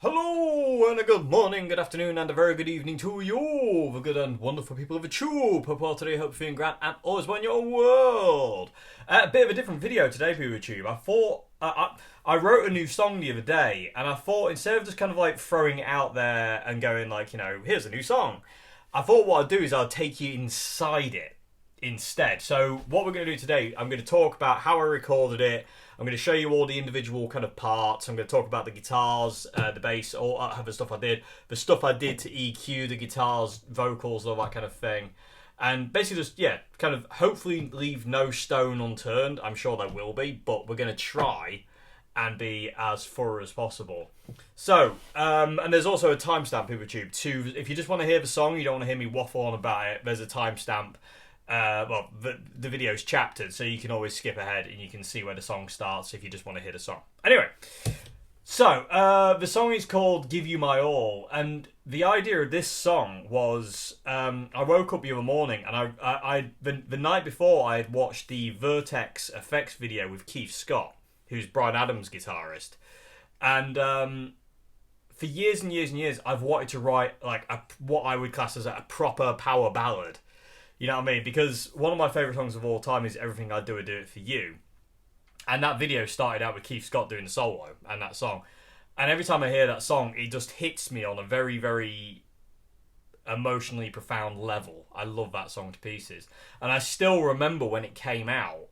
Hello, and a good morning, good afternoon, and a very good evening to you, the good and wonderful people of the tube. Hope all today, hope you're feeling grand, and all is well in your world. A bit of a different video today, people of the tube. I thought, I wrote a new song the other day, and I thought instead of just kind of like throwing it out there and going like, here's a new song, I thought what I'd do is I'd take you inside it instead. So what we're going to do today, I'm going to talk about how I recorded it. I'm going to show you all the individual kind of parts. I'm going to talk about the guitars, the bass, all that other stuff I did. The stuff I did to EQ the guitars, vocals, all that kind of thing. And basically just, kind of hopefully leave no stone unturned. I'm sure there will be, but we're going to try and be as thorough as possible. So, and there's also a timestamp in YouTube too. If you just want to hear the song, you don't want to hear me waffle on about it, there's a timestamp. The video's chaptered, so you can always skip ahead and you can see where the song starts if you just want to hear the song. Anyway, so the song is called Give You My All, and the idea of this song was I woke up the other morning and the night before I had watched the Vertex Effects video with Keith Scott, who's Bryan Adams' guitarist, and for years and years and years I've wanted to write like what I would class as a proper power ballad. You know what I mean? Because one of my favourite songs of all time is Everything I Do It For You. And that video started out with Keith Scott doing the solo and that song. And every time I hear that song, it just hits me on a very, very emotionally profound level. I love that song to pieces. And I still remember when it came out.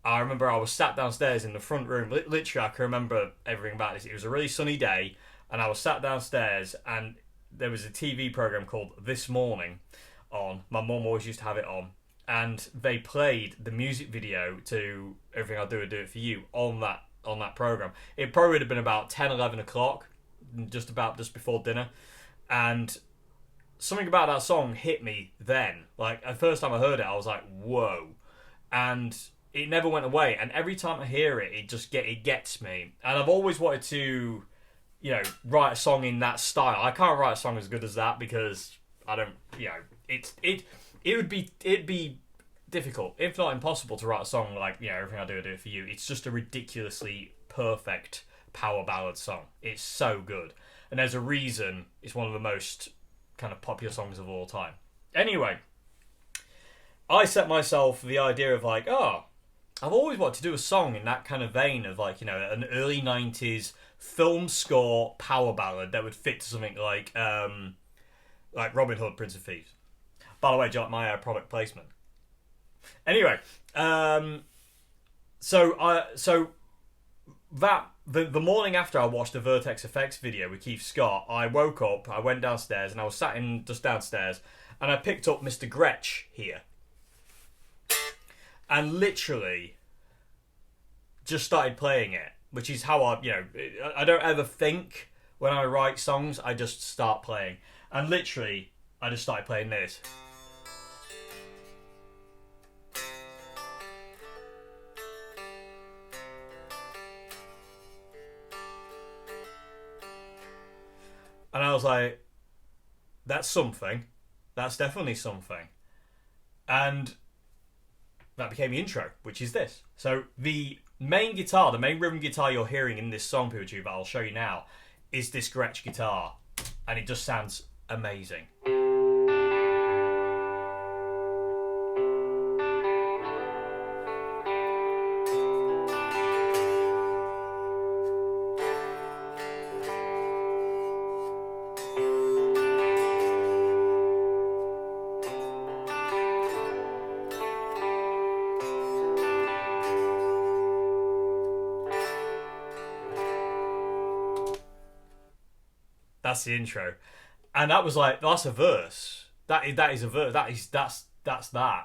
I remember I was sat downstairs in the front room. Literally, I can remember everything about this. It was a really sunny day. And I was sat downstairs and there was a TV programme called This Morning on. My mum always used to have it on, and they played the music video to Everything I Do It For You on that program. It probably would have been about 10, 11 o'clock, just before dinner, and something about that song hit me then. Like, the first time I heard it, I was like, whoa, and it never went away. And every time I hear it, it gets me. And I've always wanted to, write a song in that style. I can't write a song as good as that because I don't, it'd be difficult, if not impossible, to write a song like, Everything I Do For You. It's just a ridiculously perfect power ballad song. It's so good. And there's a reason it's one of the most kind of popular songs of all time. Anyway, I set myself the idea of like, I've always wanted to do a song in that kind of vein of like, an early 90s film score power ballad that would fit to something like Robin Hood, Prince of Thieves. By the way, do you like my product placement? Anyway, so that the morning after I watched the Vertex Effects video with Keith Scott, I woke up, I went downstairs, and I was sat in just downstairs, and I picked up Mr. Gretsch here, and literally just started playing it, which is how I don't ever think when I write songs. I just start playing. And literally, I just started playing this. And I was like, that's something. That's definitely something. And that became the intro, which is this. So the main guitar, the main rhythm guitar you're hearing in this song, PeopleTube, I'll show you now, is this Gretsch guitar. And it just sounds amazing. That's the intro. And that was like, that's a verse. That is a verse. That's that,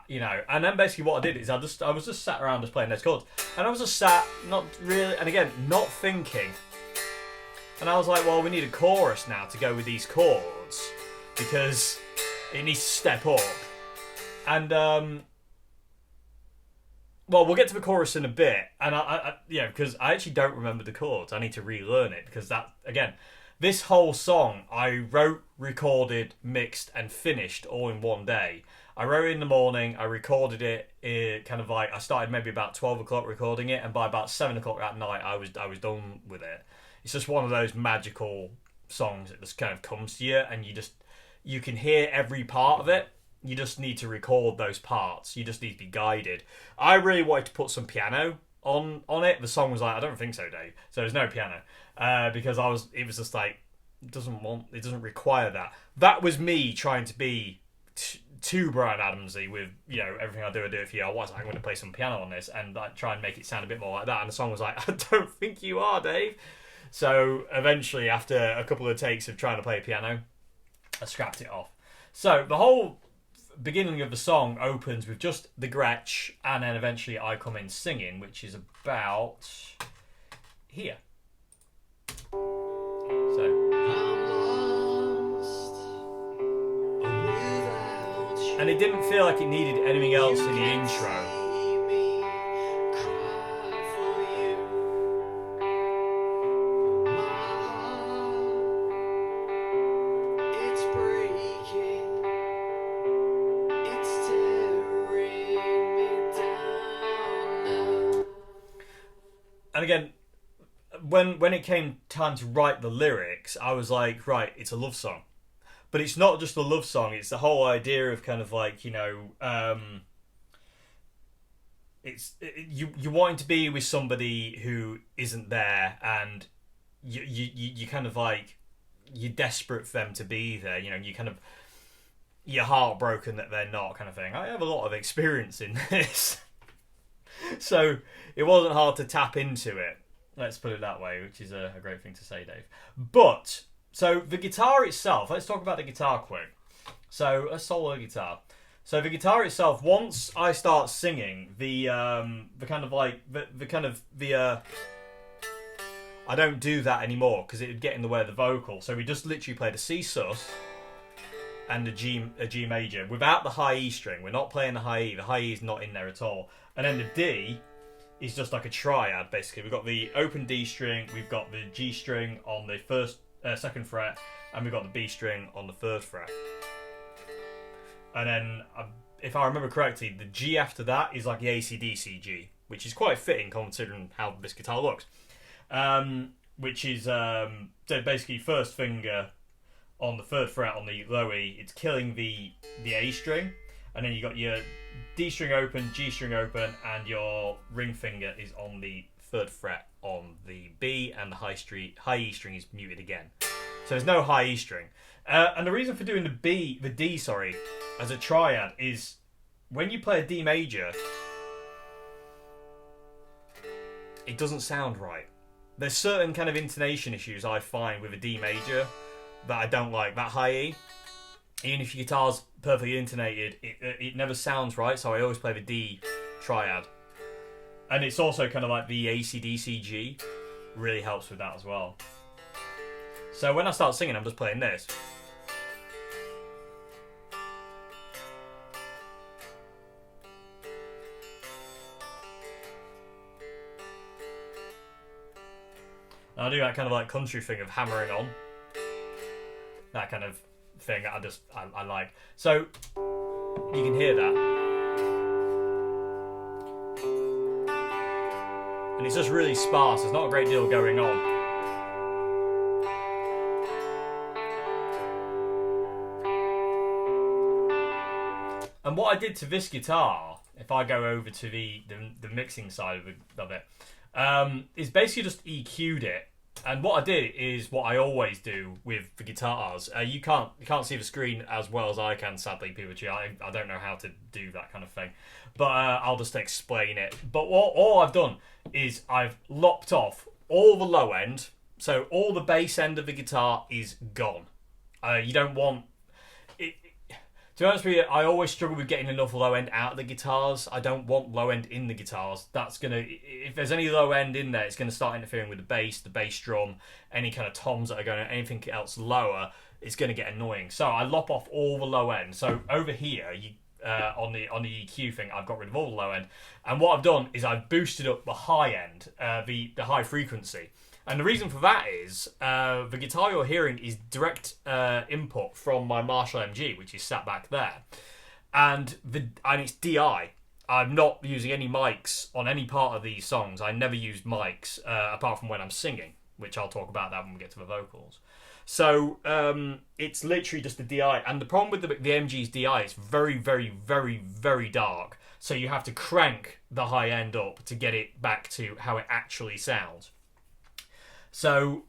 And then basically what I did is I was just sat around just playing those chords. And I was just sat, not really, and again, not thinking. And I was like, well, we need a chorus now to go with these chords because it needs to step up. And, well, we'll get to the chorus in a bit. And because I actually don't remember the chords. I need to relearn it because that, again, this whole song I wrote, recorded, mixed, and finished all in one day. I wrote it in the morning, I recorded it kind of like, I started maybe about 12 o'clock recording it, and by about 7 o'clock at night I was done with it. It's just one of those magical songs, it just kind of comes to you, and you can hear every part of it. You just need to record those parts. You just need to be guided. I really wanted to put some piano on it. The song was like, I don't think so, Dave. So there's no piano because it was just like it doesn't require that. That was me trying to be too Bryan Adamsy with, you know, everything I do it for you. I'm going to play some piano on this and like try and make it sound a bit more like that. And the song was like, I don't think you are, Dave. So eventually, after a couple of takes of trying to play piano, I scrapped it off. So the whole beginning of the song opens with just the Gretsch, and then eventually I come in singing, which is about here. So. And it didn't feel like it needed anything else in the intro. And again, when it came time to write the lyrics, I was like, right, it's a love song. But it's not just a love song, it's the whole idea of kind of like, you know, you wanting to be with somebody who isn't there, and you kind of like, you're desperate for them to be there, you know, you're heartbroken that they're not, kind of thing. I have a lot of experience in this. So it wasn't hard to tap into it, let's put it that way, which is a great thing to say, Dave. But so the guitar itself, let's talk about the guitar quick. So a solo guitar. So the guitar itself, once I start singing, I don't do that anymore because it would get in the way of the vocal. So we just literally play the C sus and a G major without the high E string. We're not playing the high E. The high E is not in there at all. And then the D is just like a triad, basically. We've got the open D string, we've got the G string on the second fret, and we've got the B string on the third fret. And then, if I remember correctly, the G after that is like the AC/DC G, which is quite fitting considering how this guitar looks. Which is so basically first finger on the third fret on the low E, it's killing the A string, and then you got your D string open, G string open, and your ring finger is on the third fret on the B, and the high E string is muted again. So there's no high E string. And the reason for doing the D, as a triad is when you play a D major, it doesn't sound right. There's certain kind of intonation issues I find with a D major that I don't like. That high E, even if your guitar's perfectly intonated, it never sounds right, so I always play the D triad. And it's also kind of like the AC/DC G really helps with that as well. So when I start singing, I'm just playing this. And I do that kind of like country thing of hammering on. That kind of thing that I like. So you can hear that. And it's just really sparse. There's not a great deal going on. And what I did to this guitar, if I go over to the mixing side of it, is basically just EQ'd it. And what I did is what I always do with the guitars. You can't see the screen as well as I can, sadly, Peter. I don't know how to do that kind of thing. But I'll just explain it. But all I've done is I've lopped off all the low end. So all the bass end of the guitar is gone. You don't want... To be honest with you, I always struggle with getting enough low end out of the guitars. I don't want low end in the guitars. That's gonna, if there's any low end in there, it's gonna start interfering with the bass drum, any kind of toms that are going, anything else lower, it's gonna get annoying. So I lop off all the low end. So over here, on the EQ thing, I've got rid of all the low end, and what I've done is I've boosted up the high end, the high frequency. And the reason for that is the guitar you're hearing is direct input from my Marshall MG, which is sat back there, and it's DI. I'm not using any mics on any part of these songs. I never use mics apart from when I'm singing, which I'll talk about that when we get to the vocals. So it's literally just the DI. And the problem with the MG's DI is very, very, very, very dark. So you have to crank the high end up to get it back to how it actually sounds. So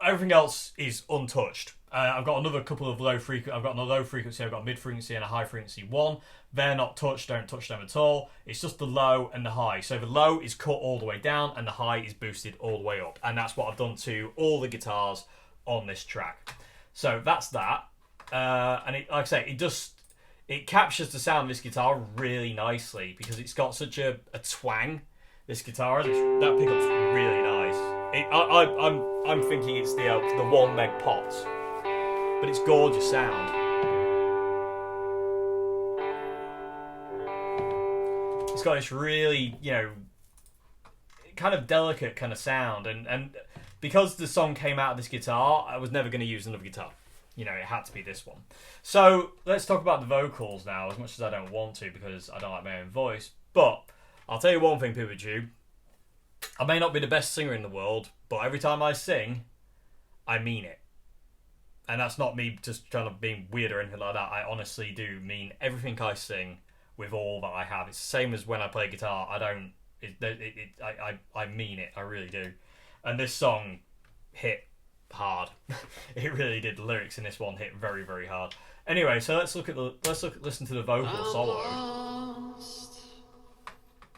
everything else is untouched. I've got another couple of low frequency. I've got a low frequency, I've got a mid frequency and a high frequency one. They're not touched, don't touch them at all. It's just the low and the high. So the low is cut all the way down and the high is boosted all the way up. And that's what I've done to all the guitars on this track. So that's that. And it, like I say, it captures the sound of this guitar really nicely because it's got such a twang. This guitar, that pickup's really nice. I'm thinking it's the 1 meg pots, but it's gorgeous sound. It's got this really, kind of delicate kind of sound, and because the song came out of this guitar, I was never going to use another guitar. It had to be this one. So let's talk about the vocals now, as much as I don't want to because I don't like my own voice. But I'll tell you one thing, Pikachu. I may not be the best singer in the world, but every time I sing, I mean it. And that's not me just trying to be weird or anything like that. I honestly do mean everything I sing with all that I have. It's the same as when I play guitar. I mean it. I really do. And this song hit hard. It really did. The lyrics in this one hit very, very hard. Anyway, so listen to the vocal solo.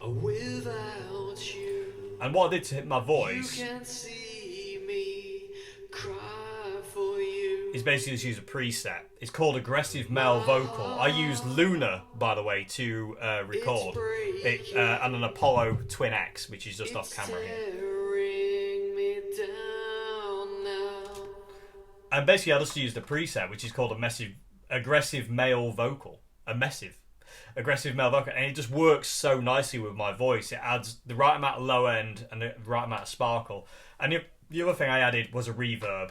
Without you, and what I did to hit my voice, you can see me cry for you. is basically just use a preset. It's called Aggressive Male Vocal. I used Luna, by the way, to record it, and an Apollo Twin X, which is just off camera here. Me down now. And basically I just used a preset, which is called Aggressive Male Vocal. Aggressive male vocal, and it just works so nicely with my voice. It adds the right amount of low end and the right amount of sparkle. And the other thing I added was a reverb,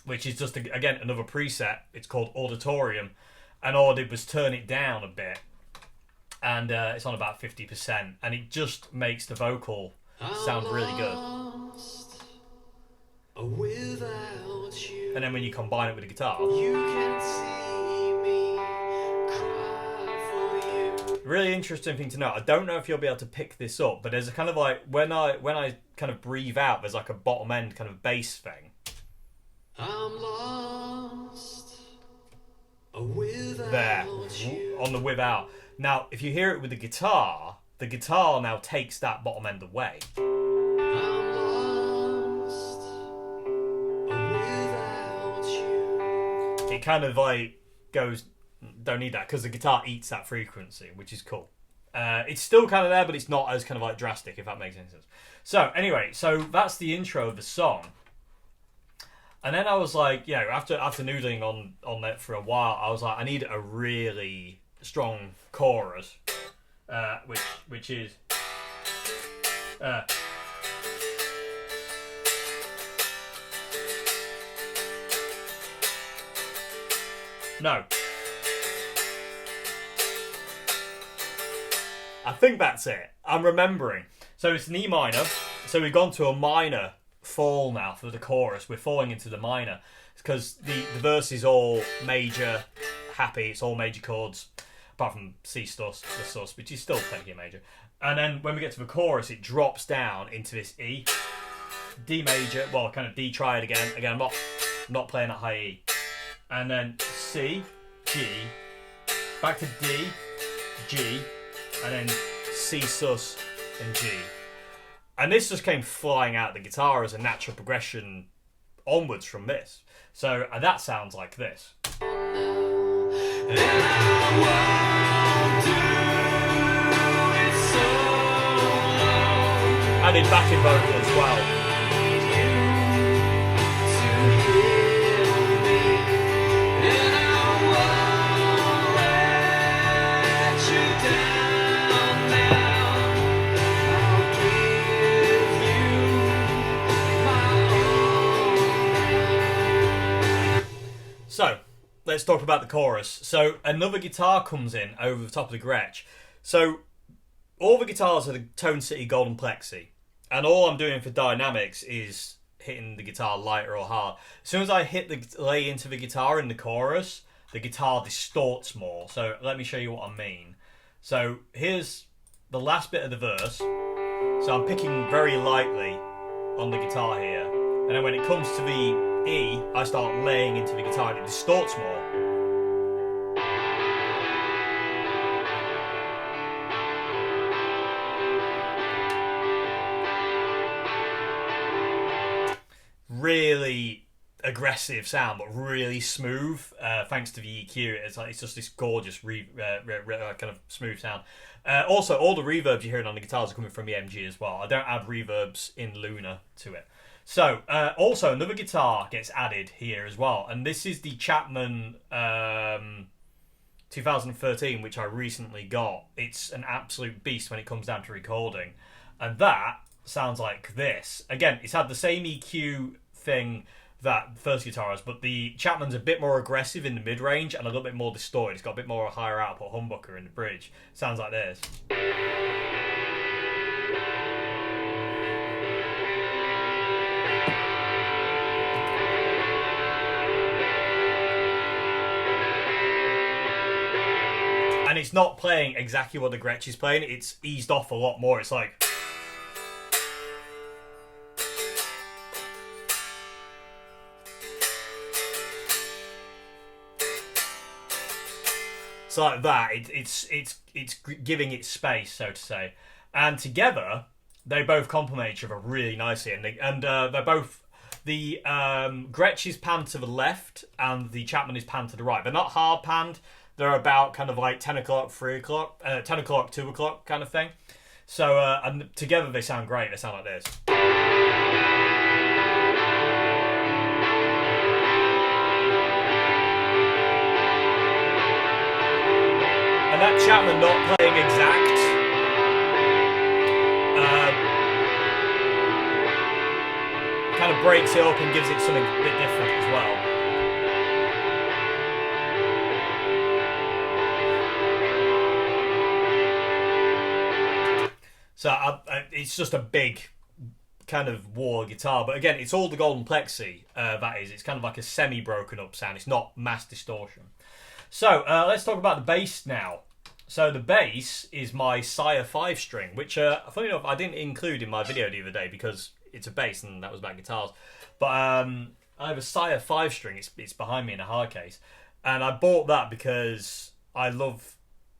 which is just, again, another preset. It's called Auditorium, and all I did was turn it down a bit, and it's on about 50%, and it just makes the vocal sound really good. Without you, And then when you combine it with the guitar, you can see me cry for you. really interesting thing to note. I don't know if you'll be able to pick this up, but there's a kind of like when I kind of breathe out, there's like a bottom end kind of bass thing. I'm lost without There you. on the without. Now, if you hear it with the guitar now takes that bottom end away. I'm lost without you. It kind of like goes, don't need that because the guitar eats that frequency, which is cool. It's still kind of there, but it's not as kind of like drastic, if that makes any sense. So anyway, that's the intro of the song. And then I was like, after noodling on that for a while, I was like, I need a really strong chorus, which is no. I think that's it. I'm remembering. So it's an E minor. So we've gone to a minor fall now for the chorus. We're falling into the minor because the verse is all major, happy. It's all major chords, apart from C sus, the sus, which is still technically major. And then when we get to the chorus, it drops down into this E, D major, well, kind of D triad again. Again, I'm not playing that high E, and then C, G, back to D, G, and then C sus and G. And this just came flying out the guitar as a natural progression onwards from this. So that sounds like this. Added backing vocal as well. So, let's talk about the chorus. So, another guitar comes in over the top of the Gretsch. So, all the guitars are the Tone City Golden Plexi. And all I'm doing for dynamics is hitting the guitar lighter or hard. As soon as I hit the lay into the guitar in the chorus, the guitar distorts more. So let me show you what I mean. So here's the last bit of the verse. So I'm picking very lightly on the guitar here. And then when it comes to the E, I start laying into the guitar and it distorts more. Really aggressive sound, but really smooth, thanks to the EQ. It's just this gorgeous kind of smooth sound. Also, all the reverbs you're hearing on the guitars are coming from the MG as well. I don't add reverbs in Luna to it. So, also another guitar gets added here as well, and this is the Chapman 2013, which I recently got. It's an absolute beast when it comes down to recording, and that sounds like this. Again, it's had the same EQ thing that the first guitar has, but the Chapman's a bit more aggressive in the mid-range and a little bit more distorted. It's got a bit more higher output humbucker in the bridge. Sounds like this. And it's not playing exactly what the Gretsch is playing. It's eased off a lot more. It's like... like that. It's giving it space, so to say, and together they both complement each other really nicely. And they're both, the Gretsch is panned to the left and the Chapman is panned to the right. They're not hard panned. They're about kind of like 10 o'clock, 3 o'clock, 10 o'clock, 2 o'clock kind of thing. So and together they sound great. They sound like this. And that Chapman not playing exact, kind of breaks it up and gives it something a bit different as well. So it's just a big kind of war guitar, but again, it's all the golden plexi. That is, it's kind of like a semi-broken up sound. It's not mass distortion. So let's talk about the bass now. So the bass is my Sire 5-string, which, funny enough, I didn't include in my video the other day because it's a bass and that was about guitars. But I have a Sire 5-string. It's behind me in a hard case, and I bought that because I love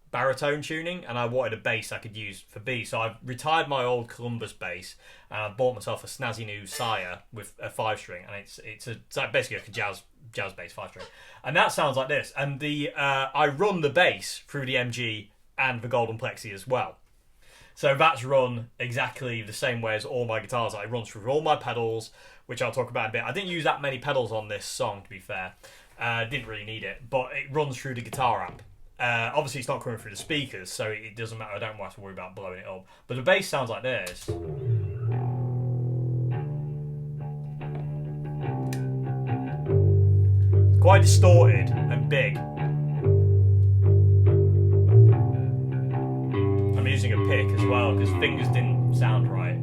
baritone tuning and I wanted a bass I could use for B. So I retired my old Columbus bass and I bought myself a snazzy new Sire with a 5-string, and it's basically like a jazz bass 5-string, and that sounds like this. And the I run the bass through the MG and the golden plexi as well, so that's run exactly the same way as all my guitars. I run through all my pedals, which I'll talk about in a bit. I didn't use that many pedals on this song, to be fair. Didn't really need it, but it runs through the guitar amp. Obviously it's not coming through the speakers, so it doesn't matter. I don't have to worry about blowing it up, but the bass sounds like this. Quite distorted and big. I'm using a pick as well because fingers didn't sound right.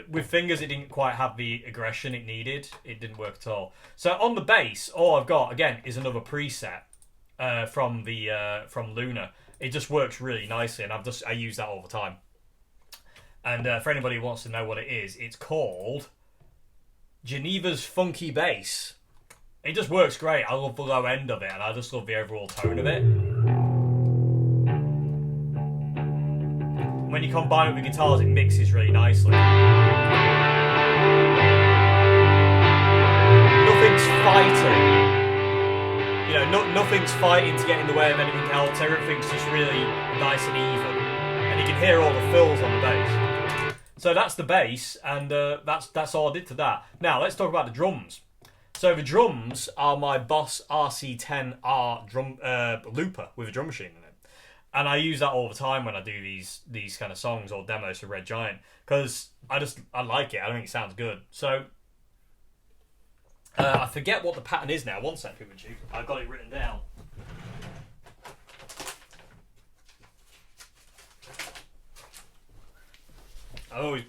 With fingers it didn't quite have the aggression it needed. It didn't work at all. So on the bass, all I've got again is another preset from Luna. It just works really nicely, and I use that all the time. And for anybody who wants to know what it is, it's called Geneva's Funky Bass. It just works great. I love the low end of it, and I just love the overall tone of it. When you combine it with guitars, it mixes really nicely. Nothing's fighting. You know, nothing's fighting to get in the way of anything else. Everything's just really nice and even. And you can hear all the fills on the bass. So that's the bass, and that's all I did to that. Now, let's talk about the drums. So the drums are my Boss RC10R drum looper with a drum machine in it, and I use that all the time when I do these kind of songs or demos for Red Giant because I like it. I think it sounds good. So I forget what the pattern is now. One sec, people. I've got it written down. I always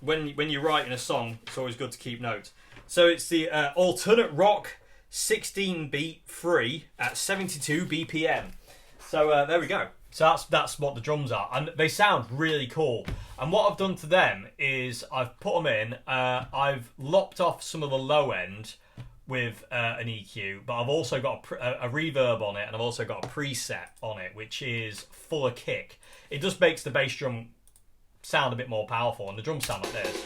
when you're writing a song, it's always good to keep notes. So it's the alternate rock 16-beat free at 72 BPM. So there we go. So that's what the drums are, and they sound really cool. And what I've done to them is I've put them in. I've lopped off some of the low end with an EQ, but I've also got a reverb on it, and I've also got a preset on it, which is full of kick. It just makes the bass drum sound a bit more powerful, and the drums sound like this.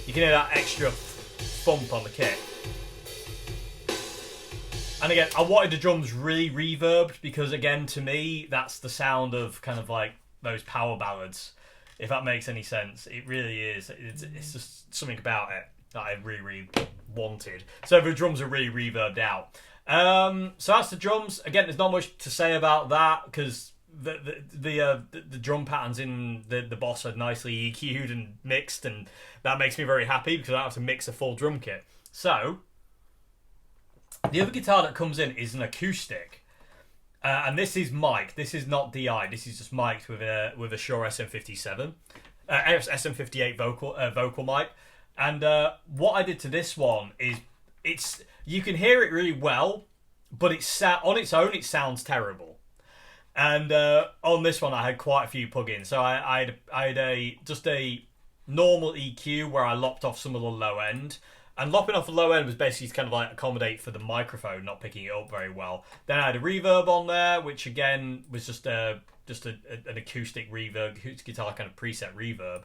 You can hear that extra thump on the kick. And again, I wanted the drums really reverbed because, again, to me, that's the sound of kind of like those power ballads. If that makes any sense, it really is. It's just something about it that I really, really wanted. So the drums are really reverbed out. So that's the drums. Again, there's not much to say about that because the drum patterns in the boss are nicely EQ'd and mixed, and that makes me very happy because I don't have to mix a full drum kit. So the other guitar that comes in is an acoustic. And this is mic. This is not DI. This is just mic'd with a Shure SM57, SM58 vocal mic. And what I did to this one is you can hear it really well, but on its own it sounds terrible. And on this one I had quite a few plugins. So I had just a normal EQ where I lopped off some of the low end. And lopping off the low end was basically to kind of like accommodate for the microphone not picking it up very well. Then I had a reverb on there, which again was just an acoustic reverb, acoustic guitar kind of preset reverb.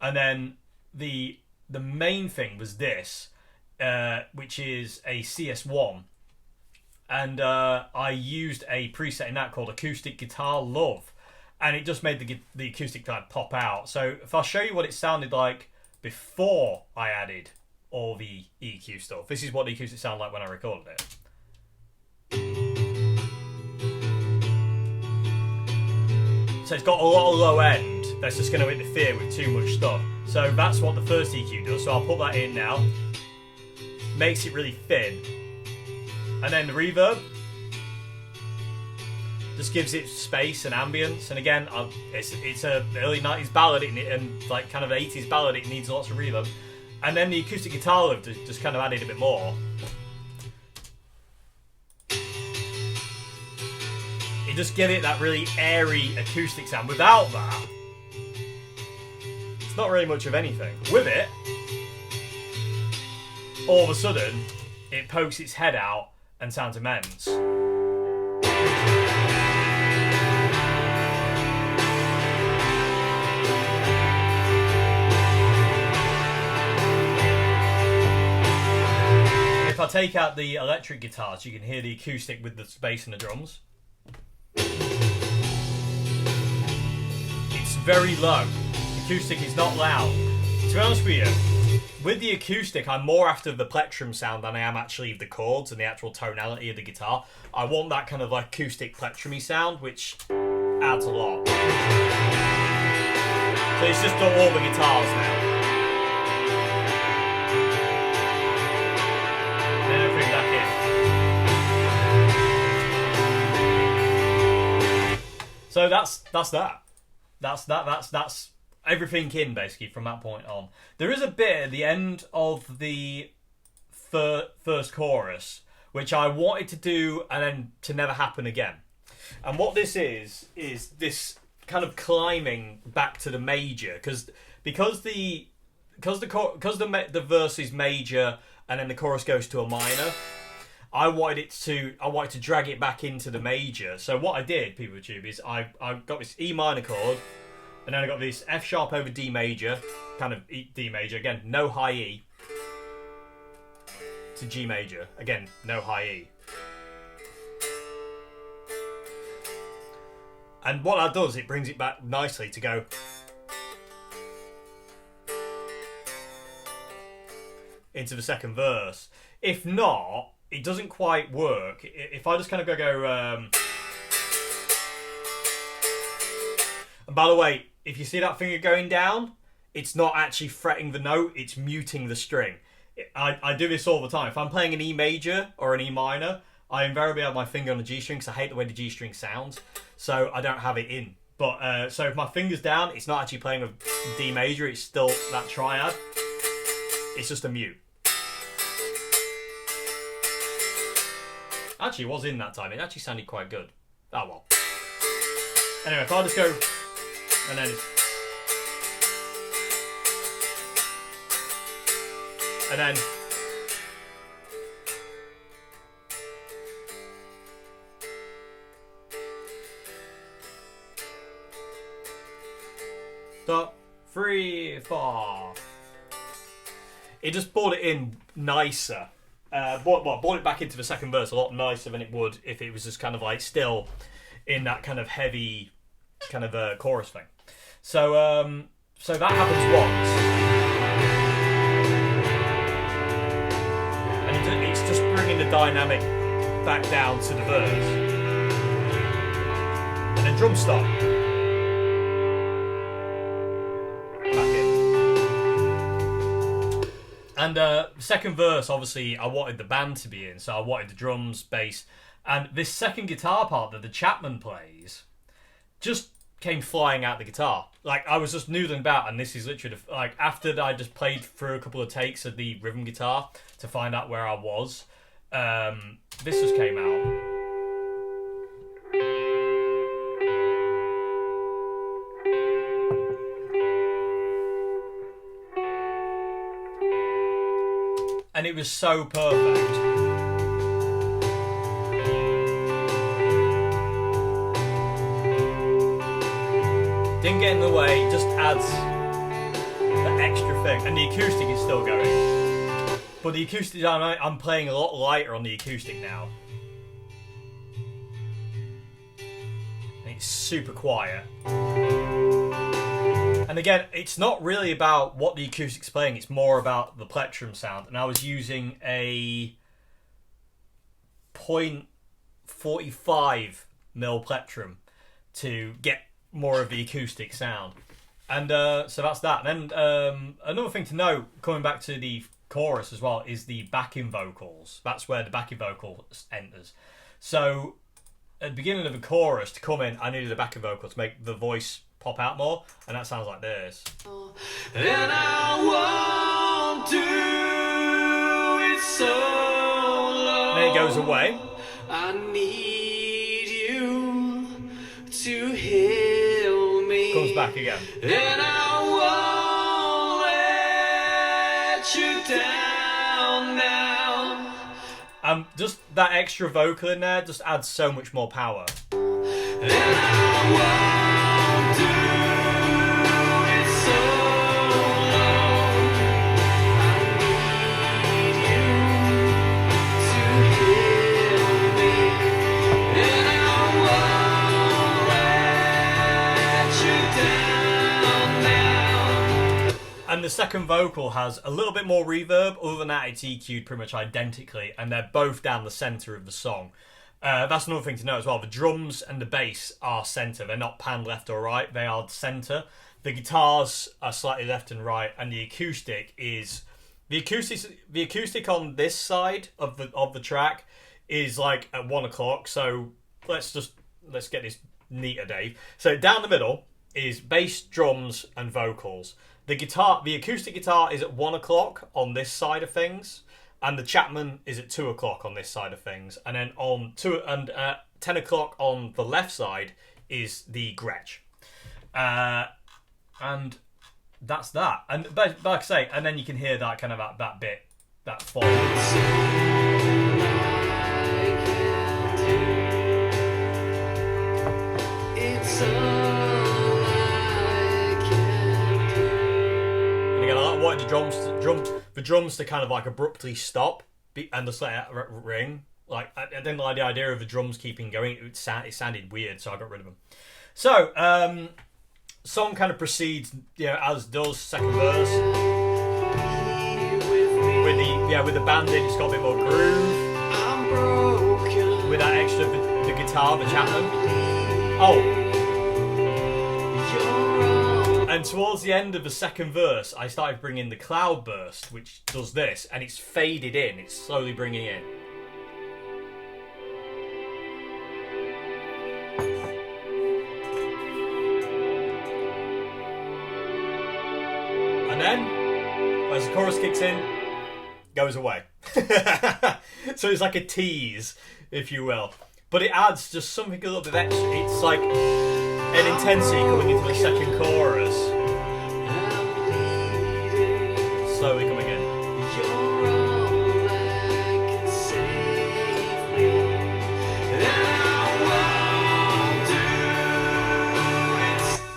And then the main thing was this, which is a CS1. And I used a preset in that called Acoustic Guitar Love. And it just made the acoustic guitar pop out. So if I'll show you what it sounded like before I added all the EQ stuff. This is what the acoustic sounded like when I recorded it. So it's got a lot of low end that's just going to interfere with too much stuff. So that's what the first EQ does. So I'll put that in now. Makes it really thin. And then the reverb just gives it space and ambience. And again, it's a early 90s ballad and like kind of 80s ballad. It needs lots of reverb. And then the acoustic guitar lift just kind of added a bit more. It just gave it that really airy acoustic sound. Without that, it's not really much of anything. With it, all of a sudden, it pokes its head out and sounds immense. If I take out the electric guitars, you can hear the acoustic with the bass and the drums. It's very low. Acoustic is not loud. To be honest with you, with the acoustic, I'm more after the plectrum sound than I am actually the chords and the actual tonality of the guitar. I want that kind of like acoustic plectrumy sound, which adds a lot. So it's just got all the guitars now. So that's that. That's everything in basically from that point on. There is a bit at the end of the first chorus which I wanted to do and then to never happen again. And what this is this kind of climbing back to the major because the verse is major and then the chorus goes to a minor. I wanted to drag it back into the major. So what I did, people with Tube, is I got this E minor chord, and then I got this F sharp over D major, kind of D major, again, no high E, to G major, again, no high E. And what that does, it brings it back nicely to go into the second verse. If not, it doesn't quite work. If I just kind of go and by the way, if you see that finger going down, it's not actually fretting the note, it's muting the string. I do this all the time. If I'm playing an E major or an E minor, I invariably have my finger on the G string because I hate the way the G string sounds, so I don't have it in. But so if my finger's down, it's not actually playing a D major, it's still that triad. It's just a mute. Actually, it was in that time. It actually sounded quite good. Oh well. Anyway, if I just go and then it's, and then stop, 3, 4. It just brought it in nicer. Brought it back into the second verse a lot nicer than it would if it was just kind of like still in that kind of heavy kind of chorus thing. So so that happens once, and it's just bringing the dynamic back down to the verse, and then drum stop. And second verse, obviously, I wanted the band to be in, so I wanted the drums, bass, and this second guitar part that the Chapman plays just came flying out the guitar. Like, I was just noodling about, and this is literally, like, after I just played through a couple of takes of the rhythm guitar to find out where I was, this just came out. And it was so perfect. Didn't get in the way, just adds the extra thing. And the acoustic is still going. But the acoustic, I'm playing a lot lighter on the acoustic now. And it's super quiet. And again, it's not really about what the acoustic's playing, it's more about the plectrum sound. And I was using a 0.45 mil plectrum to get more of the acoustic sound. And so that's that. And then another thing to know, coming back to the chorus as well, is the backing vocals. That's where the backing vocal enters. So at the beginning of the chorus, to come in, I needed a backing vocal to make the voice pop out more, and that sounds like this. And I won't do it solo. Then it goes away. I need you to heal me. Comes back again. And I won't let you down now. Just that extra vocal in there just adds so much more power. And I won't do it solo. I need you to heal me. And I won't let you down now. And the second vocal has a little bit more reverb. Other than that, it's EQ'd pretty much identically, and they're both down the centre of the song. That's another thing to know as well. The drums and the bass are centre. They're not panned left or right. They are centre. The guitars are slightly left and right, and the acoustic is the acoustic on this side of the track is like at 1 o'clock. So let's get this neater, Dave. So down the middle is bass, drums, and vocals. The acoustic guitar is at 1 o'clock on this side of things. And the Chapman is at 2 o'clock on this side of things. And then on 10 o'clock on the left side is the Gretsch. And that's that. And but like I say, and then you can hear that kind of that bit, that fall. And again, I wanted the drums to kind of like abruptly stop and just let it ring. Like, I didn't like the idea of the drums keeping going. It sounded weird, so I got rid of them. So, song kind of proceeds, as does second verse. With the band in, it's got a bit more groove. With that extra, the guitar, the Chapman. Oh. And towards the end of the second verse, I started bringing the cloud burst, which does this, and it's faded in. It's slowly bringing in. And then, as the chorus kicks in, goes away. So it's like a tease, if you will. But it adds just something a little bit extra. It's like an intensity coming into the second chorus. Slowly coming in.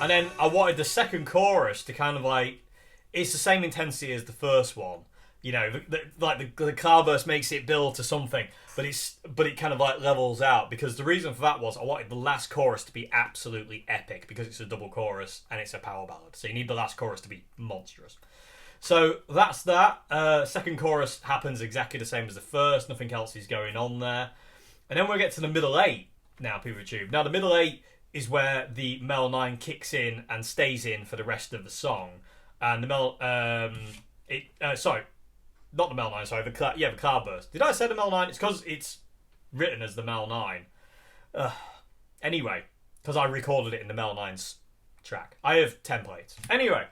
And then I wanted the second chorus to kind of like, it's the same intensity as the first one. You know, the cloudburst makes it build to something, but it kind of like levels out, because the reason for that was I wanted the last chorus to be absolutely epic, because it's a double chorus and it's a power ballad. So you need the last chorus to be monstrous. So that's that. Second chorus happens exactly the same as the first. Nothing else is going on there. And then we get to the middle eight now, people tube. Now the middle eight is where the Mel 9 kicks in and stays in for the rest of the song. And the Mel... not the Mel 9, sorry. The Cloudburst. Did I say the Mel 9? It's because it's written as the Mel 9. Anyway, because I recorded it in the Mel 9's track. I have templates. Anyway.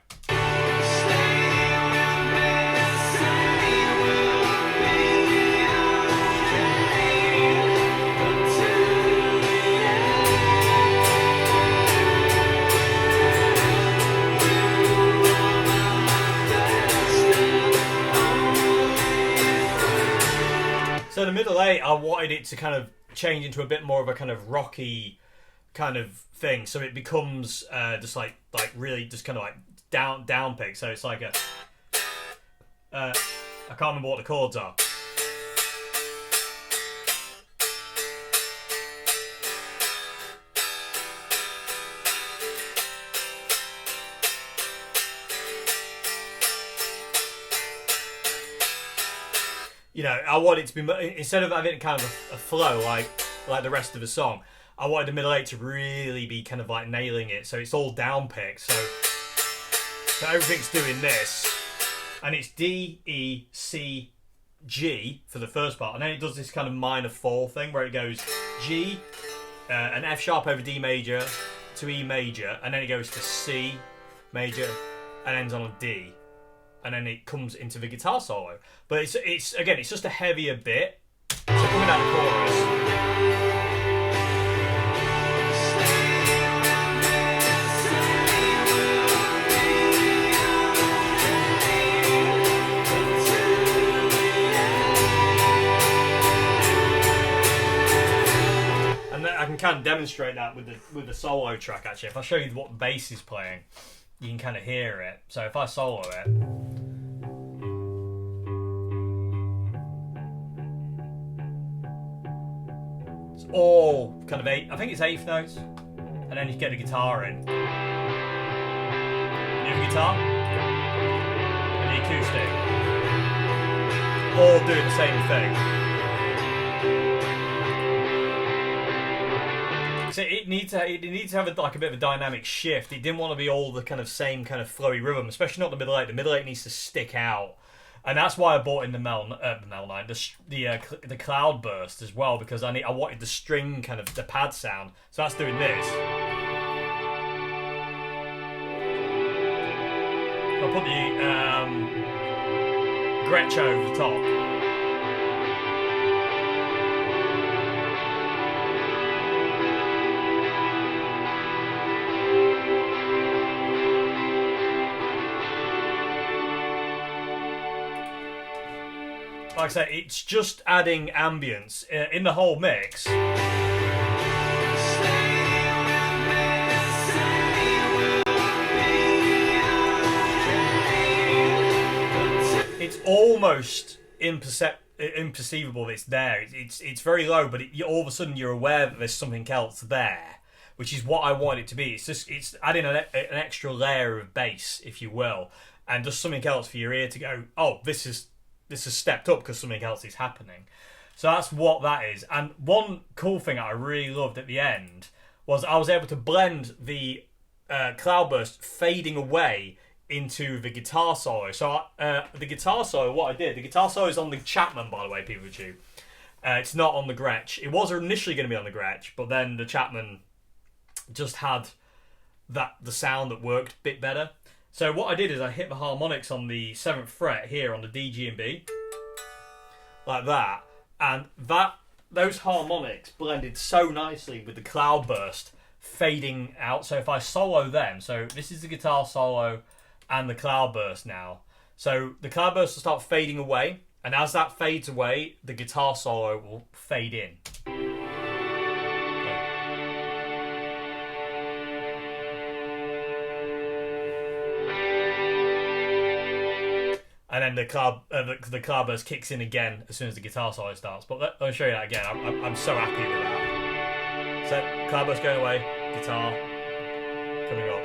So the middle eight, I wanted it to kind of change into a bit more of a kind of rocky kind of thing. So it becomes just like really just kind of like down pick. So it's like a I can't remember what the chords are. You know, I want it to be, instead of having kind of a flow like the rest of the song, I wanted the middle eight to really be kind of like nailing it. So it's all down pick. So everything's doing this, and it's D, E, C, G for the first part, and then it does this kind of minor fall thing where it goes G, an F sharp over D major to E major, and then it goes to C major and ends on a D. And then it comes into the guitar solo. But it's again, it's just a heavier bit. So coming out the chorus. And then I can kind of demonstrate that with the solo track actually. If I show you what bass is playing, you can kind of hear it. So if I solo it, it's all kind of I think it's eighth notes, and then you get the guitar in. You have the guitar and the acoustic, all doing the same thing. So it needs to have like a bit of a dynamic shift. It didn't want to be all the kind of same kind of flowy rhythm, especially not the middle eight. The middle eight needs to stick out, and that's why I brought in the Mel 9, the Cloudburst as well, because I wanted the string kind of the pad sound. So that's doing this. I'll put the Gretsch over the top. Like I said, it's just adding ambience in the whole mix. It's almost imperceivable that it's there. It's very low, but all of a sudden you're aware that there's something else there, which is what I want it to be. It's adding an extra layer of bass, if you will, and just something else for your ear to go, oh, this has stepped up because something else is happening. So that's what that is. And one cool thing I really loved at the end was I was able to blend the Cloudburst fading away into the guitar solo. So the guitar solo, what I did, the guitar solo is on the Chapman, by the way, people tube. It's not on the Gretsch. It was initially going to be on the Gretsch, but then the Chapman just had the sound that worked a bit better. So what I did is I hit the harmonics on the 7th fret here on the D, G and B, like that, and those harmonics blended so nicely with the cloudburst fading out. So if I solo them, so this is the guitar solo and the cloudburst now. So the cloudburst will start fading away, and as that fades away, the guitar solo will fade in. And then the cloudburst kicks in again as soon as the guitar solo starts. But I'll show you that again. I'm so happy with that. So cloudburst going away, guitar coming up,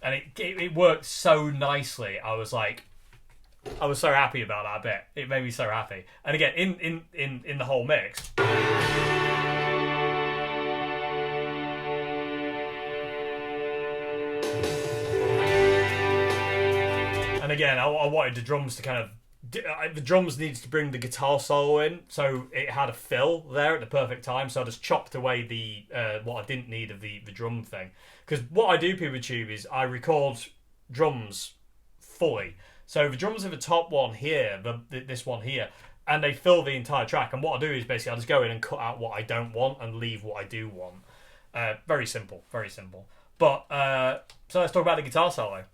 and it worked so nicely. I was so happy about that bit. It made me so happy. And again, in the whole mix. And again, I wanted the drums to kind of... The drums needs to bring the guitar solo in, so it had a fill there at the perfect time, so I just chopped away the what I didn't need of the drum thing. Because what I do, PeopleTube, is I record drums fully. So the drums are the top one here, this one here, and they fill the entire track. And what I do is basically I just go in and cut out what I don't want and leave what I do want. Very simple, very simple. But, so let's talk about the guitar solo.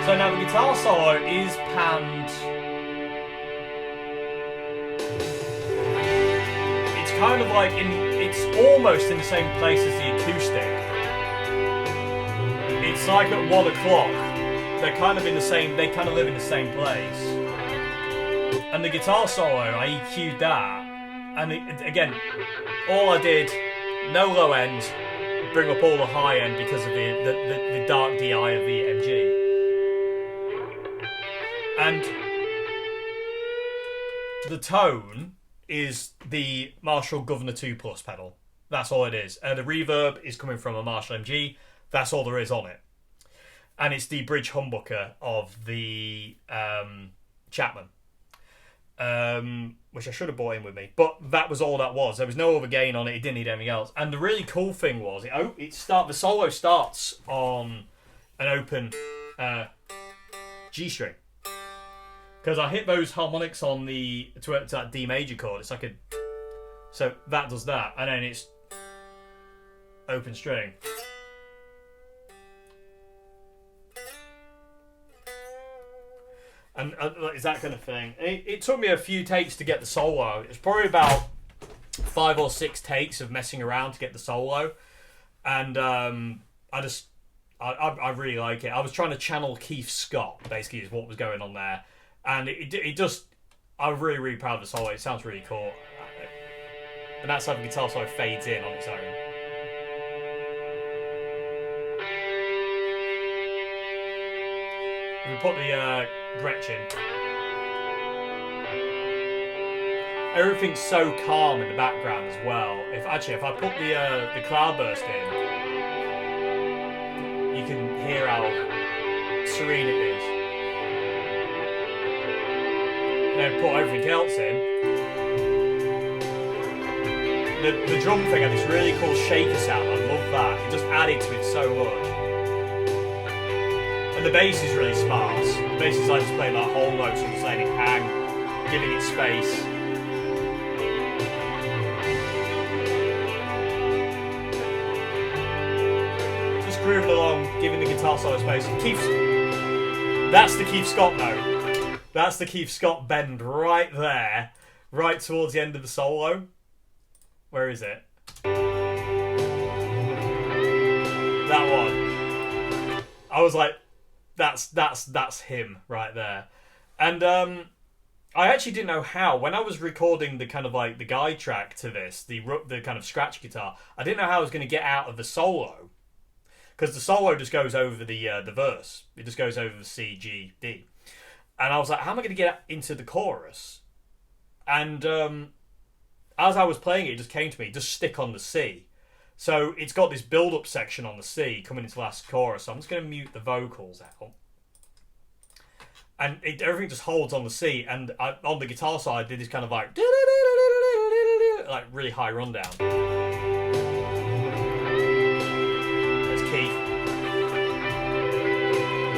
So now the guitar solo is panned. It's kind of like it's almost in the same place as the acoustic. It's like at 1 o'clock. They're kind of in the same. They kind of live in the same place. And the guitar solo, I EQ'd that, and again, all I did, no low end, bring up all the high end because of the dark DI of the MG. And the tone is the Marshall Governor 2 Plus pedal. That's all it is. The reverb is coming from a Marshall MG. That's all there is on it. And it's the bridge humbucker of the Chapman, which I should have bought in with me. But that was all that was. There was no other gain on it. It didn't need anything else. And the really cool thing was, the solo starts on an open G string. Because I hit those harmonics on to that D major chord. It's like so that does that, and then it's open string. And it's that kind of thing. It took me a few takes to get the solo. It was probably about 5 or 6 takes of messing around to get the solo, and I really like it. I was trying to channel Keith Scott, basically, is what was going on there. And it just... I'm really, really proud of the solo. It sounds really cool. And that's how the guitar solo fades in on its own. If we put the Gretchen... Everything's so calm in the background as well. If I put the cloudburst in, you can hear how serene it is. Then put everything else in. The drum thing had this really cool shaker sound. I love that. It just added to it so much. And the bass is really sparse. The bass is like just playing that whole note, so I'm just letting it hang, giving it space. Just grooving along, giving the guitar solo space. That's the Keith Scott note. That's the Keith Scott bend right there, right towards the end of the solo. Where is it? That one. I was like, that's him right there. And I actually didn't know how. When I was recording the kind of like the guide track to this, the kind of scratch guitar, I didn't know how I was going to get out of the solo, because the solo just goes over the verse. It just goes over the C, G, D. And I was like, how am I going to get into the chorus? And as I was playing it, it just came to me, just stick on the C. So it's got this build-up section on the C coming into the last chorus. So I'm just going to mute the vocals out. And everything just holds on the C. And on the guitar side, I did this kind of like really high rundown.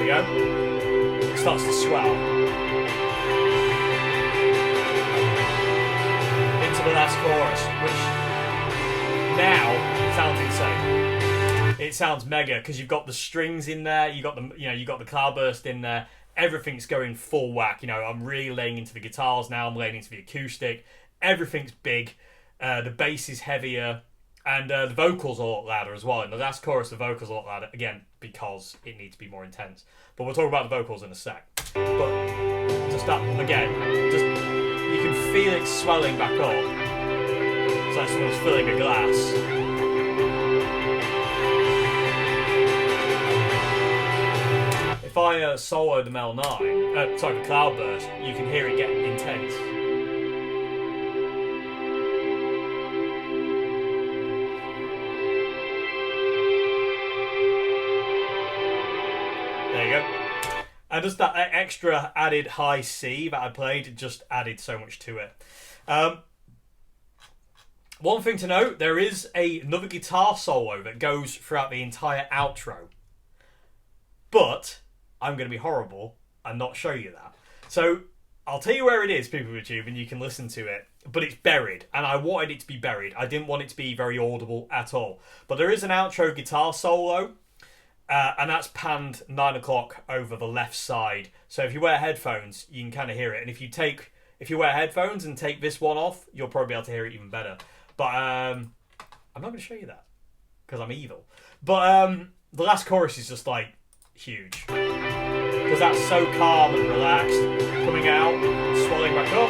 we go. It starts to swell into the last chorus, which now sounds insane. It sounds mega because you've got the strings in there, you got the cloudburst in there. Everything's going full whack. I'm really laying into the guitars now. I'm laying into the acoustic. Everything's big. The bass is heavier. And the vocals are a lot louder as well. In the last chorus, the vocals are a lot louder. Again, because it needs to be more intense. But we'll talk about the vocals in a sec. But just that, again, you can feel it swelling back up. It's like someone's filling a glass. If I solo the the cloudburst, you can hear it getting intense. There you go. And just that extra added high C that I played just added so much to it. One thing to note, there is another guitar solo that goes throughout the entire outro. But I'm going to be horrible and not show you that. So I'll tell you where it is, people of YouTube, and you can listen to it. But it's buried, and I wanted it to be buried. I didn't want it to be very audible at all. But there is an outro guitar solo. And that's panned 9 o'clock over the left side. So if you wear headphones, you can kind of hear it. And if you wear headphones and take this one off, you'll probably be able to hear it even better. But I'm not going to show you that because I'm evil. But the last chorus is just like huge because that's so calm and relaxed, coming out, swelling back up.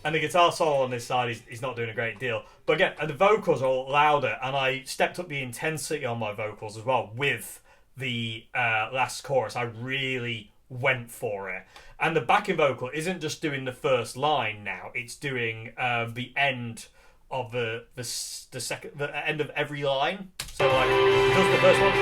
And the guitar solo on this side is not doing a great deal. But again, the vocals are all louder, and I stepped up the intensity on my vocals as well with the last chorus. I really went for it. And the backing vocal isn't just doing the first line now; it's doing the end of the end of every line. So like, just the first one.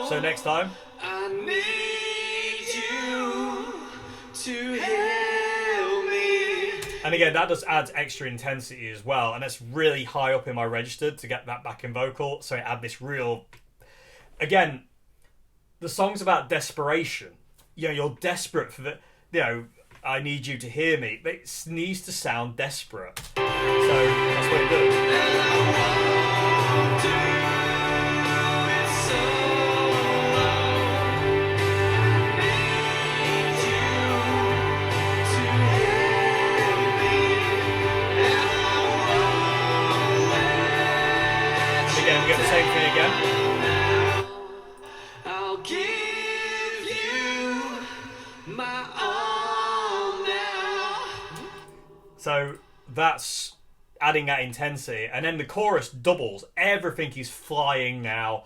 So next time. I need you to help me. And again, that just adds extra intensity as well, and it's really high up in my register to get that backing vocal, so it add this real... Again, the song's about desperation. You're desperate for the... I need you to hear me, but it needs to sound desperate. So that's what it does. Same thing again. I'll give you my all now. So that's adding that intensity, and then the chorus doubles. Everything is flying now,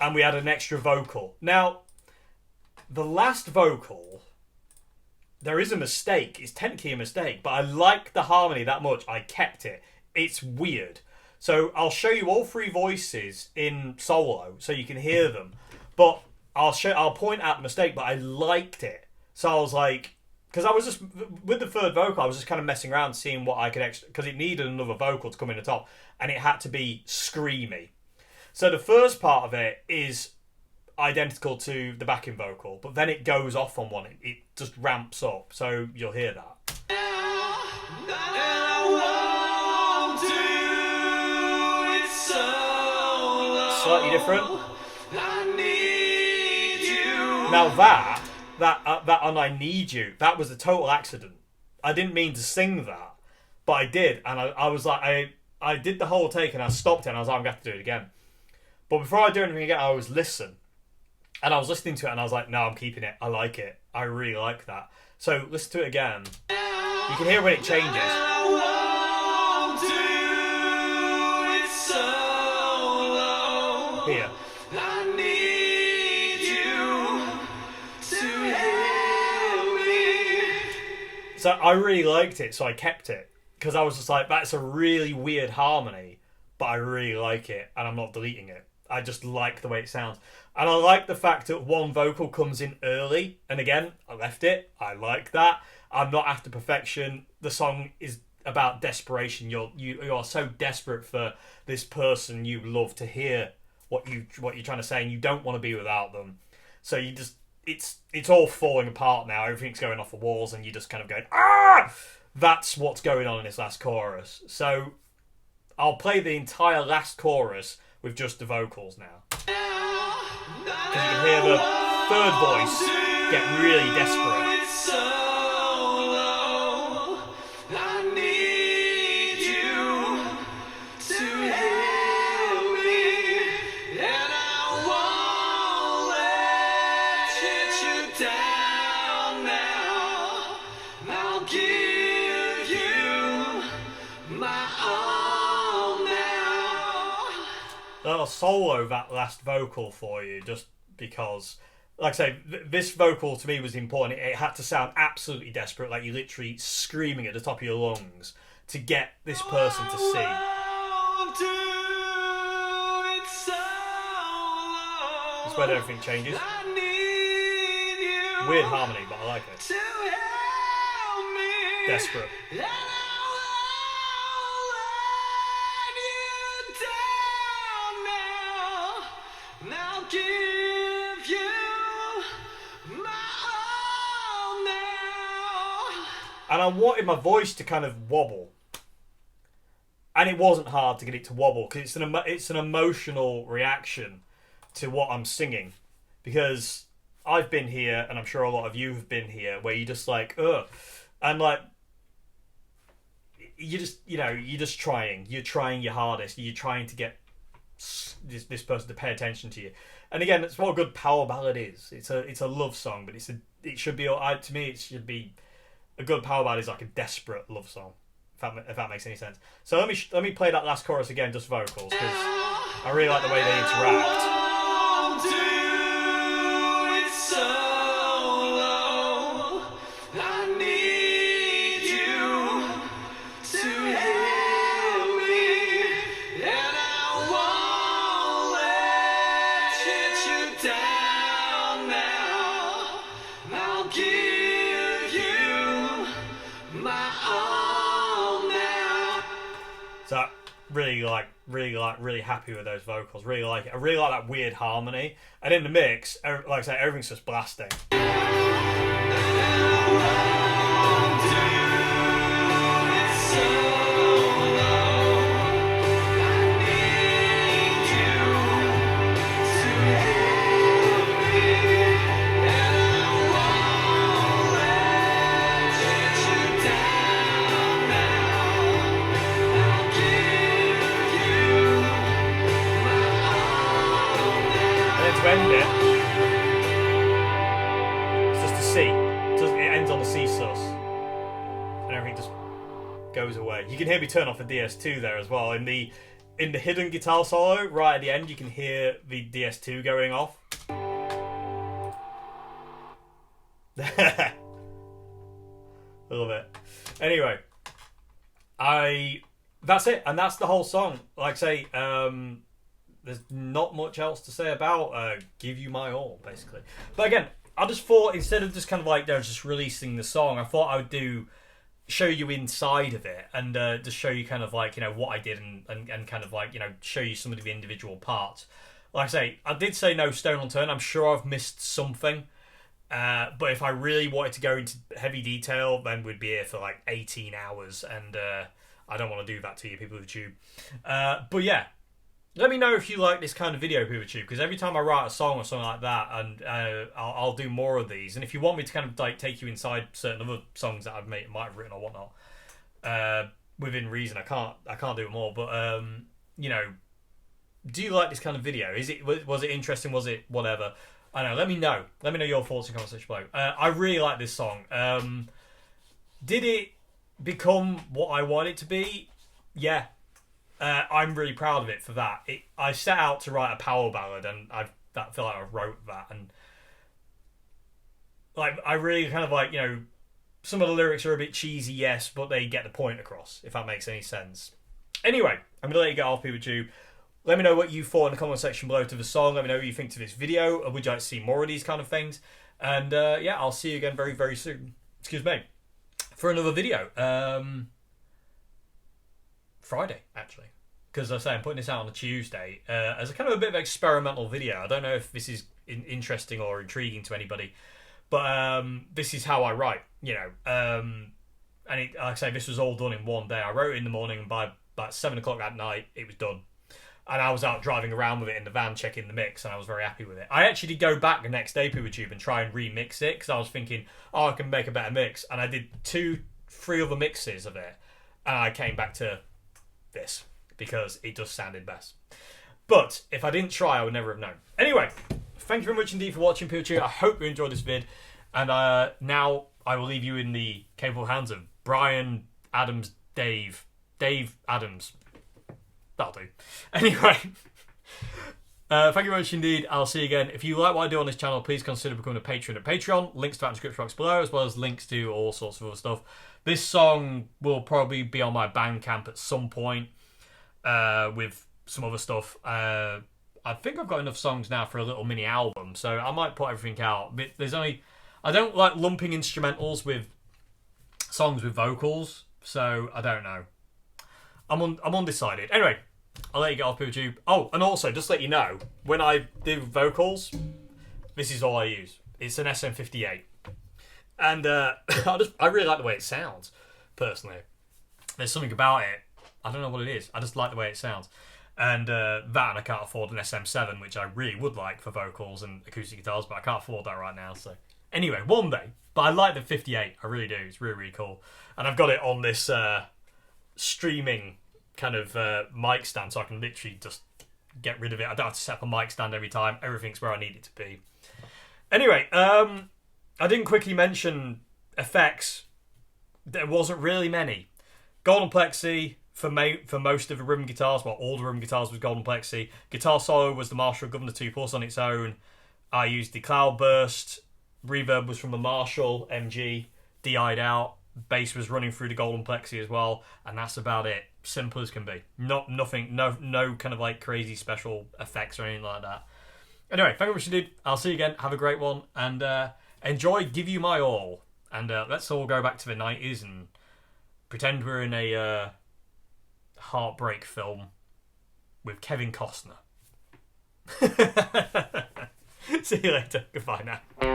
and we add an extra vocal. Now, the last vocal, there is a mistake. It's technically a mistake, but I like the harmony that much. I kept it. It's weird. So I'll show you all three voices in solo so you can hear them. But I'll point out the mistake, but I liked it. So I was like, because I was just, with the third vocal, I was just kind of messing around seeing what I could extra, because it needed another vocal to come in the top, and it had to be screamy. So the first part of it is identical to the backing vocal, but then it goes off on one. It just ramps up. So you'll hear that. Slightly different. Now that on I Need You, that was a total accident. I didn't mean to sing that, but I did, and I was like, I did the whole take and I stopped it and I was like, I'm going to have to do it again. But before I do anything again, I was listening to it and I was like, no, I'm keeping it. I like it. I really like that. So listen to it again. You can hear when it changes. Here. I need you to help me. So I really liked it, so I kept it. Because I was just like, that's a really weird harmony. but I really like it, and I'm not deleting it. I just like the way it sounds. And I like the fact that one vocal comes in early, and again, I left it. I like that. I'm not after perfection. The song is about desperation. You are so desperate for this person you love to hear what you're trying to say, and you don't want to be without them. So you just it's all falling apart now. Everything's going off the walls, and you're just kind of going, ah! That's what's going on in this last chorus. So I'll play the entire last chorus with just the vocals now. Because you can hear the third voice get really desperate. I'll solo that last vocal for you just because, like I say, this vocal to me was important. It had to sound absolutely desperate, like you're literally screaming at the top of your lungs to get this person to see. That's where everything changes. Weird harmony, but I like it. Desperate. And I wanted my voice to kind of wobble, and it wasn't hard to get it to wobble because it's an emotional reaction to what I'm singing. Because I've been here, and I'm sure a lot of you have been here, where you're just like, ugh, and like you're just trying your hardest, you're trying to get this person to pay attention to you. And again, that's what a good power ballad is. It's a love song, but it should be a good power ballad is like a desperate love song, if that makes any sense. So let me play that last chorus again, just vocals, because I really like the way they interact. So really happy with those vocals. Really like it. I really like that weird harmony. And in the mix, like I say, everything's just blasting. End it. It's just a C. It ends on a C sus, and everything just goes away. You can hear me turn off the DS2 there as well. In the hidden guitar solo right at the end, you can hear the DS2 going off. I love it. Anyway, that's it, and that's the whole song. Like I say, there's not much else to say about Give You My All, basically. But again, I just thought, instead of just kind of like just releasing the song, I thought I would show you inside of it, and just show you kind of like, what I did, and kind of like, show you some of the individual parts. Like I say, I did say no stone unturned. I'm sure I've missed something. But if I really wanted to go into heavy detail, then we'd be here for like 18 hours, and I don't want to do that to you, people of YouTube. But yeah. Let me know if you like this kind of video, people of YouTube, because every time I write a song or something like that, and I'll do more of these. And if you want me to kind of like take you inside certain other songs that might have written or whatnot, within reason, I can't do it more. But do you like this kind of video? Was it interesting? Was it whatever? I don't know. Let me know. Let me know your thoughts in the comment section below. I really like this song. Did it become what I want it to be? Yeah. I'm really proud of it for that. I set out to write a power ballad, and I feel like I wrote that, and like I really kind of like, some of the lyrics are a bit cheesy, yes, but they get the point across, if that makes any sense. Anyway, I'm going to let you get off, people tube. Let me know what you thought in the comment section below to the song. Let me know what you think to this video. Or would you like to see more of these kind of things? And yeah, I'll see you again very, very soon. Excuse me. For another video. Friday, actually. Because I say I'm putting this out on a Tuesday as a kind of a bit of experimental video. I don't know if this is interesting or intriguing to anybody. But this is how I write, you know. And like I say, this was all done in one day. I wrote it in the morning, and by about 7 o'clock at night, it was done. And I was out driving around with it in the van, checking the mix, and I was very happy with it. I actually did go back the next day to YouTube and try and remix it, because I was thinking, oh, I can make a better mix. And I did 3 other mixes of it, and I came back to this, because it just sounded best. But if I didn't try, I would never have known. Anyway, thank you very much indeed for watching, Pikachu. I hope you enjoyed this vid. And now I will leave you in the capable hands of Brian Adams Dave Adams. That'll do. Anyway, thank you very much indeed. I'll see you again. If you like what I do on this channel, please consider becoming a patron at Patreon. Links to that in the description box below, as well as links to all sorts of other stuff. This song will probably be on my Bandcamp at some point with some other stuff. I think I've got enough songs now for a little mini album, so I might put everything out. But I don't like lumping instrumentals with songs with vocals, so I don't know. I'm undecided. Anyway, I'll let you get off, YouTube. Oh, and also, just to let you know, when I do vocals, this is all I use. It's an SM58. And I really like the way it sounds, personally. There's something about it. I don't know what it is. I just like the way it sounds. And and I can't afford an SM7, which I really would like for vocals and acoustic guitars, but I can't afford that right now. So anyway, one day. But I like the 58. I really do. It's really, really cool. And I've got it on this streaming kind of mic stand, so I can literally just get rid of it. I don't have to set up a mic stand every time. Everything's where I need it to be. Anyway, I didn't quickly mention effects. There wasn't really many. Golden Plexi for most of the rhythm guitars, well, all the rhythm guitars was Golden Plexi. Guitar solo was the Marshall Governor 2 Plus on its own. I used the Cloudburst. Reverb was from the Marshall MG. DI'd out. Bass was running through the Golden Plexi as well, and that's about it. Simple as can be. Nothing, no kind of like crazy special effects or anything like that. Anyway, thank you very much indeed. I'll see you again. Have a great one, and enjoy Give You My All. And let's all go back to the 90s and pretend we're in a heartbreak film with Kevin Costner. See you later. Goodbye now.